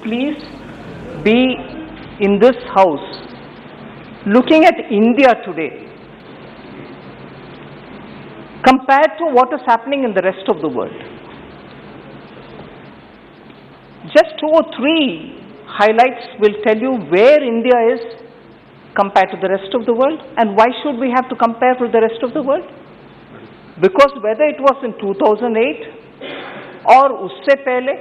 please be in this house looking at India today compared to what is happening in the rest of the world. Just 2 or 3 highlights will tell you where India is compared to the rest of the world, and why should we have to compare with the rest of the world? Because whether it was in 2008 or usse pehle,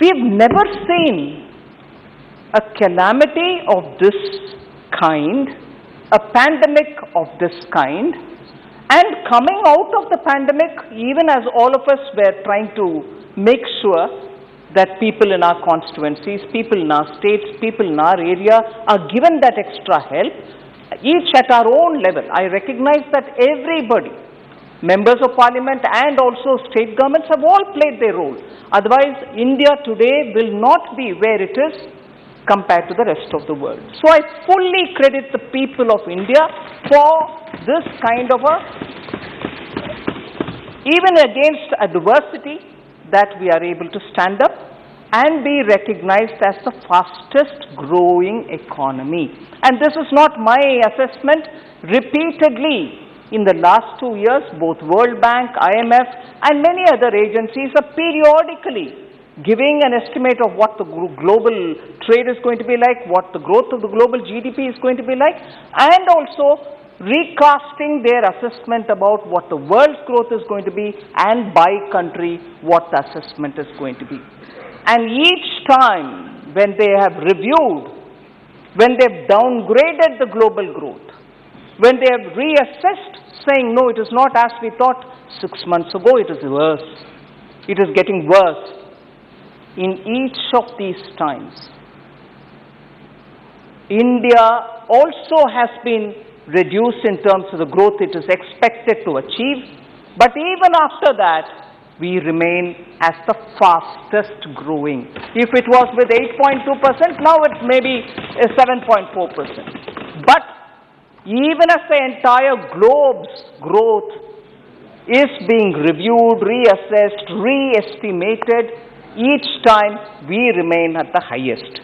we've never seen a calamity of this kind, a pandemic of this kind, and coming out of the pandemic, even as all of us were trying to make sure that people in our constituencies, people in our states, people in our area are given that extra help, each at our own level. I recognize that everybody, members of parliament and also state governments, have all played their role. Otherwise, India today will not be where it is compared to the rest of the world. So I fully credit the people of India for this kind of a, even against adversity, that we are able to stand up and be recognized as the fastest growing economy. And this is not my assessment. Repeatedly in the last 2 years, both World Bank, IMF and many other agencies are periodically giving an estimate of what the global trade is going to be like, what the growth of the global GDP is going to be like, and also recasting their assessment about what the world's growth is going to be, and by country what the assessment is going to be. And each time when they have reviewed, when they've downgraded the global growth, when they have reassessed, saying no, it is not as we thought 6 months ago, it is worse, it is getting worse. In each of these times, India also has been reduced in terms of the growth it is expected to achieve, but even after that, we remain as the fastest growing. If it was with 8.2%, now it may be 7.4%. But even as the entire globe's growth is being reviewed, reassessed, re-estimated, each time we remain at the highest.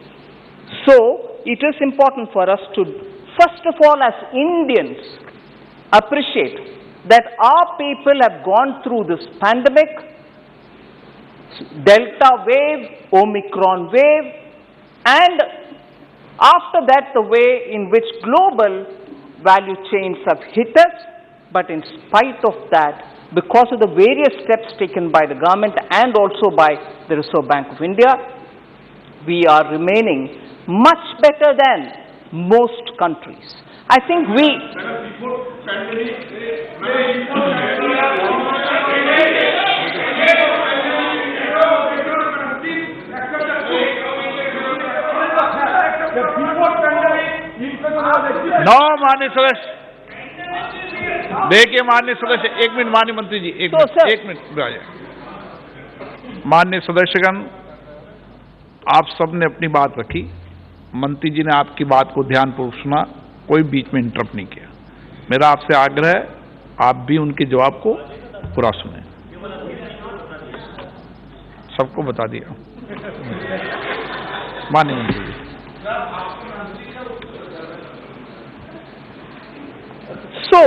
So it is important for us to, first of all, as Indians, appreciate that our people have gone through this pandemic, Delta wave, Omicron wave, and after that the way in which global value chains have hit us. But in spite of that, because of the various steps taken by the government and also by the Reserve Bank of India, we are remaining much better than most countries. I think No, माननीय सदस्य, देखिए माननीय सदस्य, 1 minute माननीय मंत्री जी, एक minute माननीय सदस्यगण, आप सब ने अपनी बात रखी, मंत्री जी ने आपकी बात को ध्यानपूर्वक सुना, कोई बीच में इंटरप्ट नहीं किया। मेरा आपसे आग्रह है, आप भी उनके जवाब को पूरा सुने। सबको बता दिया माननीय मंत्री जी। So,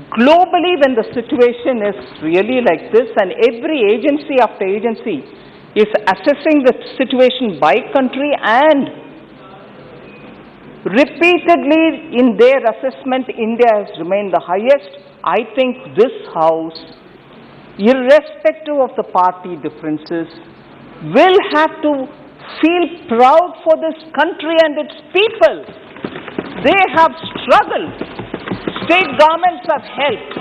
globally, when the situation is really like this, and every agency after agency is assessing the situation by country, and repeatedly in their assessment, India has remained the highest. I think this House, irrespective of the party differences, will have to feel proud for this country and its people. They have struggled. State governments have helped.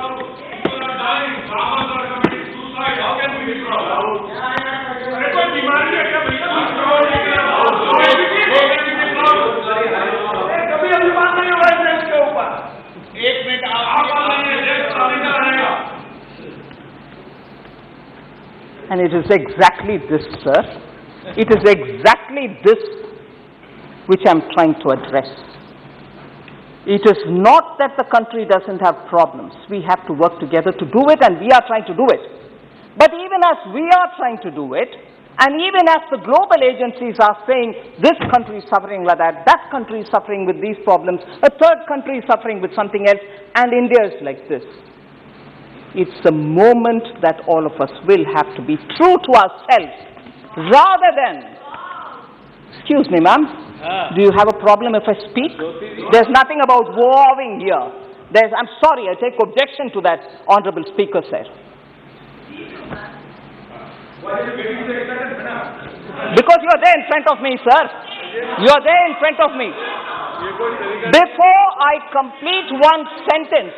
And it is exactly this, sir. It is exactly this which I am trying to address. It is not that the country doesn't have problems. We have to work together to do it, and we are trying to do it. But even as we are trying to do it, And even as the global agencies are saying, this country is suffering like that country is suffering with these problems, a third country is suffering with something else, and India is like this. It's a moment that all of us will have to be true to ourselves, rather than, excuse me ma'am, do you have a problem if I speak? There's nothing about warring here. I'm sorry, I take objection to that, Honorable Speaker said. Because you are there in front of me, sir. You are there in front of me. Before I complete one sentence,